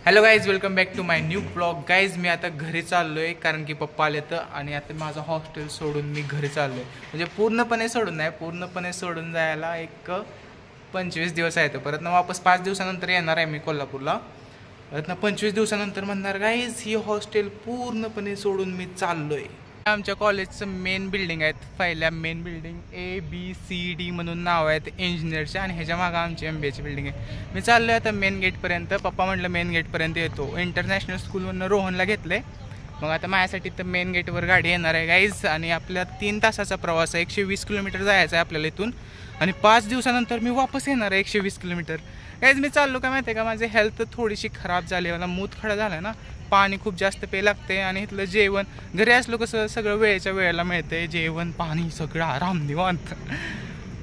Hello guys, welcome back to my new blog. Guys मी आता घरी चाललो आहे कारण की पप्पा आले तर. आणि आता माझं हॉस्टेल सोडून मी घरी चाललो आहे. म्हणजे पूर्णपणे सोडून नाही, पूर्णपणे सोडून जायला एक 25 दिवस आहे. परत ना वापस 5 दिवसानंतर येणार आहे मी कोल्हापूरला. परत ना 25 दिवसानंतर म्हणणार गाईज ही हॉस्टेल पूर्णपणे सोडून मी चाललो आहे. आमच्या कॉलेजचं मेन बिल्डिंग आहेत. पहिल्या मेन बिल्डिंग ABCD म्हणून नाव आहेत इंजिनियरच्या, आणि ह्याच्या मागं आमची MBAची बिल्डिंग आहे. मी चाललो आहे आता मेन गेटपर्यंत. पप्पा म्हटलं मेन गेटपर्यंत येतो. इंटरनॅशनल स्कूलमधून रोहनला घेतलं आहे. मग आता माझ्यासाठी तर मेन गेटवर गाडी येणार आहे गाईज. आणि आपल्या 3 तासाचा प्रवास आहे. 120 किलोमीटर जायचं आहे आपल्याला इथून. आणि 5 दिवसानंतर मी वापस येणार आहे 120 किलोमीटर. गाईज मी चाललो काय माहिती आहे का, माझी हेल्थ थोडीशी खराब झाली. मला मूत खडा झाला आहे ना, पाणी खूप जास्त पे लागते. आणि इथलं जेवण घरी असलो कसं सगळं वेळेच्या वेळेला मिळतंय, जेवण पाणी सगळं आराम निवांत.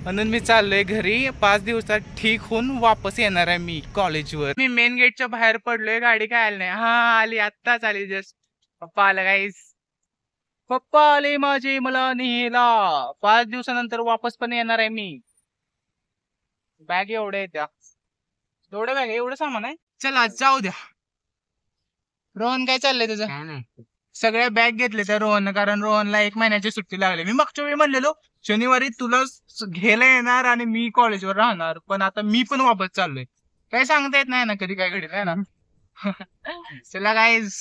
म्हणून मी चाललोय घरी. 5 दिवसात ठीक होऊन वापस येणार आहे मी कॉलेजवर. मी मेन गेटच्या बाहेर पडलोय, गाडी काय आली नाही. हा आली, आत्ताच आली जस्ट. पप्पा आला गाईस, पप्पा आले माझे मला नेला. 5 दिवसानंतर वापस पण येणार आहे मी. बॅग एवढ्या आहे त्या, एवढ्या बॅग एवढं सामान आहे. चला जाऊ द्या. रोहन काय चाललंय तुझं? काय नाही. सगळ्या बॅग घेतले त्या रोहन, कारण रोहनला 1 महिन्याची सुट्टी लागली. मी मागच्या वेळी म्हणलेलो शनिवारी तुला घ्यायला येणार आणि मी कॉलेजवर राहणार, पण आता मी पण वापस चाललोय. काय सांगता येत नाही ना, कधी काय घडेल आहे ना. चला गाईज,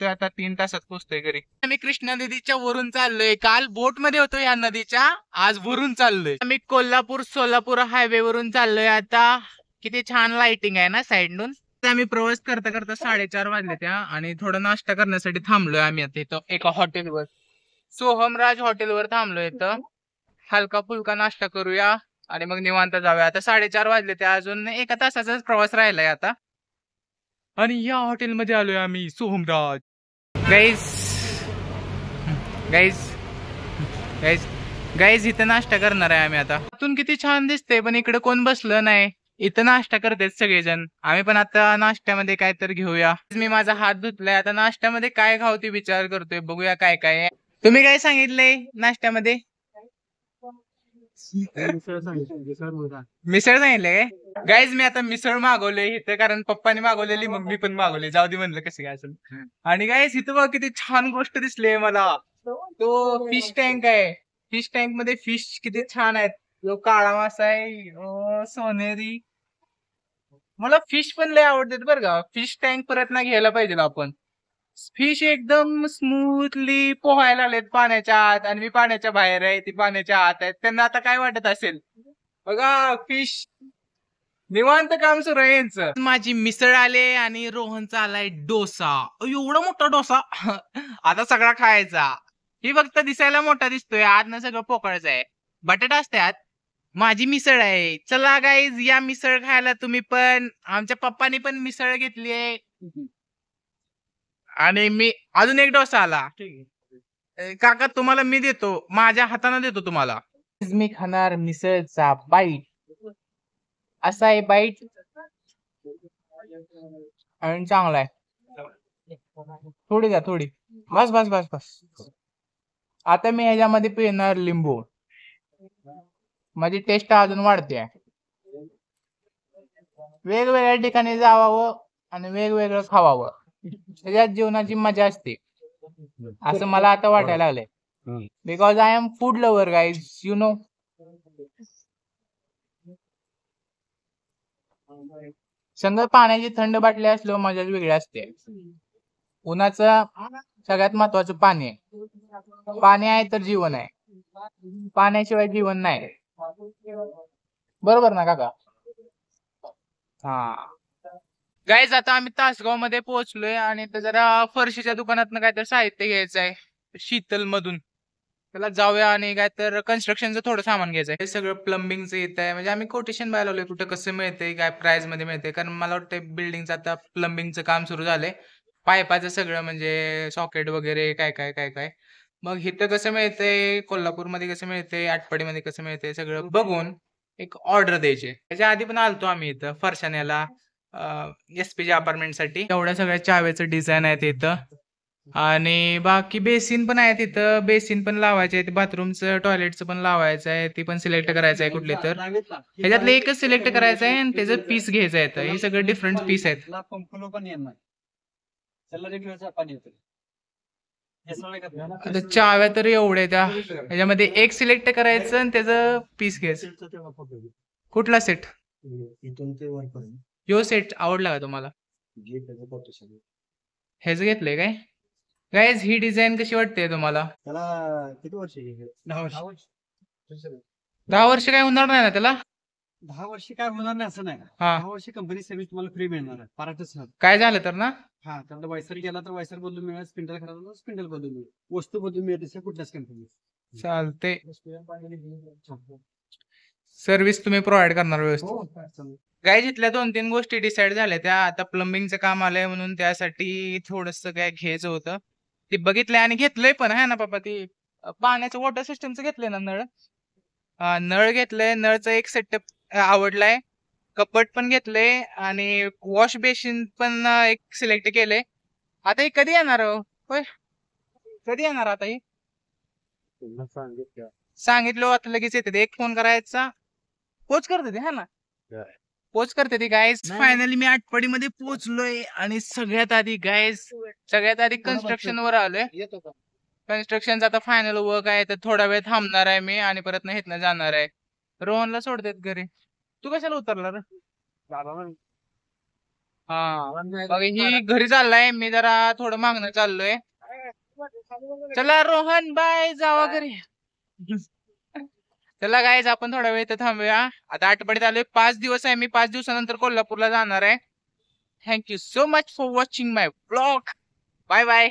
ते आता 3 तासात पोहोचतोय घरी. मी कृष्णा नदीच्या वरून चाललोय. काल बोट मध्ये होतो या नदीच्या, आज वरून चाललोय. मी कोल्हापूर सोलापूर हायवे वरून चाललोय आता. किती छान लाइटिंग आहे ना साइडून. आम्ही प्रवास करता करता 4:30 वाजले त्या, आणि थोडा नाश्ता करण्यासाठी थांबलोय आम्ही आता इथं एका हॉटेलवर. सोहमराज हॉटेलवर थांबलोय इथं. हलका फुलका नाश्ता करूया आणि मग निवांत जाऊया. आता 4:30 वाजले त्या, अजून 1 तासाचाच प्रवास राहिलाय आता. आणि या हॉटेलमध्ये आलोय आम्ही, सोहमराज. गाईज गाईज गाईज गाईज इथं नाश्ता करणार आहे आम्ही आता. आतून किती छान दिसते, पण इकडे कोण बसलं नाही. इथं नाश्ता करतेत सगळेजण. आम्ही पण आता नाश्त्यामध्ये काय तर घेऊया. मी माझा हात धुतलाय, आता नाश्त्यामध्ये काय खाऊ ते विचार करतोय. बघूया काय काय. तुम्ही काय सांगितलंय नाश्त्यामध्ये? मिसळ सांगितलंय काय? गाईज मी आता मिसळ मागवले इथं, कारण पप्पानी मागवलेली मग मी पण मागवले. जाऊ दे म्हणलं कसं काय असेल. आणि गाईज इथं बघ किती छान गोष्ट दिसली मला. तो फिश टँक आहे. फिश टँक मध्ये फिश किती छान आहेत. जो काळा मासा आहे, सोनेरी. मला फिश पण लय आवडतात बरं का. फिश टँक परत ना घ्यायला पाहिजे आपण. फिश एकदम स्मूथली पोहायला लागलेत पाण्याच्या आत, आणि मी पाण्याच्या बाहेर आहे, ती पाण्याच्या आत आहेत. त्यांना आता काय वाटत असेल बघा. फिश निवांत काम सुरू आहे यांचं. माझी मिसळ आले आणि रोहनचा आलाय डोसा. एवढा मोठा डोसा. आता सगळा खायचा. ही फक्त दिसायला मोठा दिसतोय, आतनं सगळं पोकळच आहे. बटाटा असते आत. माझी मिसळ आहे. चला गाईज या मिसळ खायला तुम्ही पण. आमच्या पप्पानी पण मिसळ घेतली आहे. आणि मी अजून एक डोसा आला. काका तुम्हाला मी देतो, माझ्या हाताने देतो तुम्हाला. मी खाणार मिसळचा बाईट. असा आहे बाईट, आणि चांगला आहे. थोडी द्या, थोडी. बस बस बस बस. आता मी ह्याच्यामध्ये पिणार लिंबू. माझी टेस्ट अजून वाढते. वेगवेगळ्या ठिकाणी जावावं आणि वेगवेगळं खावावं, त्याच्यात जीवनाची मजा असते असं मला आता वाटायला लागलंय. Because I am food lover guys, you know. संग पाण्याची थंड बाटली असलो मजाच वेगळी असते. उन्हाचं सगळ्यात महत्वाचं पाणी आहे. पाणी आहे तर जीवन आहे, पाण्याशिवाय जीवन नाही. बरोबर ना काका? हा गाईज आता आम्ही तासगाव मध्ये पोहोचलोय, आणि जरा फरशीच्या दुकानातनं काय तर साहित्य घ्यायचं आहे शीतल मधून. त्याला जाऊया, आणि काय तर कन्स्ट्रक्शनचं थोडं सामान घ्यायचं आहे. हे सगळं प्लंबिंगचं येत आहे. म्हणजे आम्ही कोटेशन बाय लावलंय कुठं कसं मिळतंय, काय प्राइस मध्ये मिळतंय. कारण मला वाटतं बिल्डिंगचं आता प्लंबिंगचं काम सुरू झालंय. पाईपाचं सगळं म्हणजे सॉकेट वगैरे काय काय काय काय. मग इथं कसं मिळतंय, कोल्हापूरमध्ये कसं मिळतंय, आटपाडीमध्ये कसं मिळतंय, सगळं बघून एक ऑर्डर द्यायची. त्याच्या आधी पण आलतो आम्ही इथं फरशाण्याला SPG अपार्टमेंट साठी. एवढ्या सगळ्या चाव्याचं डिझाईन आहेत इथं. आणि बाकी बेसिन पण आहे तिथं, बेसिन पण लावायचे आहे, बाथरूमचं टॉयलेटचं पण लावायचं आहे, ती पण सिलेक्ट करायचं आहे कुठले तर. ह्याच्यातलं एकच सिलेक्ट करायचं आहे आणि त्याचं पीस घ्यायचं आहे. हे सगळं डिफरंट पीस आहेत. आता चाव्या तर एवढ्या त्या ह्याच्यामध्ये एक सिलेक्ट करायचं आणि त्याचं पीस घ्यायचं. कुठला सेट? यो सेट आवडला का तुम्हाला? ह्याच घेतलंय काय? गाईज ही डिझाईन कशी वाटते तुम्हाला? त्याला किती वर्ष 10 वर्ष. 10 वर्ष काय होणार नाही ना त्याला? 10 वर्ष काय होणार नाही असं नाही. हा. 10 वर्ष कंपनी सर्व्हिस तुम्हाला फ्री मिळणार आहे. पार्टच काय झालं तर ना? हा, त्याला वायसर गेला तर वायसर बदलून मिळेल, स्पिंडल खराब झाला तर स्पिंडल बदलून मिळेल, वस्तू बदलून मिळेल तसं कुठल्याच कंपनी. चालते. सर्व्हिस तुम्ही प्रोव्हाइड करणार व्यवस्थित? काय जिथल्या 2-3 गोष्टी डिसाईड झाल्या त्या. आता प्लंबिंगचं काम आलंय म्हणून त्यासाठी थोडस काय घ्यायचं होतं, ते बघितलंय आणि घेतलंय पण आहे ना बाबा. ती पाण्याचं वॉटर सिस्टमचं घेतलंय ना नळ. नळ घेतलंय, नळचा एक सेटअप आवडलाय. कपट पण घेतलंय आणि वॉश बेसिन पण एक सिलेक्ट केलंय. आता हे कधी येणार हो? होय, कधी येणार आता हे? सांगितलं आता लगेच येते. एक फोन करायचा, पोच करते ते, हा ना. पोच करते ती गायस. फायनली मी आटपाडीमध्ये पोहोचलोय आणि सगळ्यात आधी गायस, सगळ्यात आधी कन्स्ट्रक्शन वर आलोय. कन्स्ट्रक्शनचा आता फायनल वर्क आहे, तर थोडा वेळ थांबणार आहे मी आणि परत ना इथनं जाणार आहे. रोहनला सोडतेत घरी. तू कशाला उतरला रे? हा, मग ही घरी चाललाय, मी जरा थोडं मागणं चाललोय. चला रोहन बाय, जावा घरी. चला गायज, आपण थोडा वेळ इथं थांबूया. आता आठवड्यात आलोय, 5 दिवस आहे मी. 5 दिवसानंतर कोल्हापूरला जाणार आहे. Thank you so much for watching my blog. Bye bye.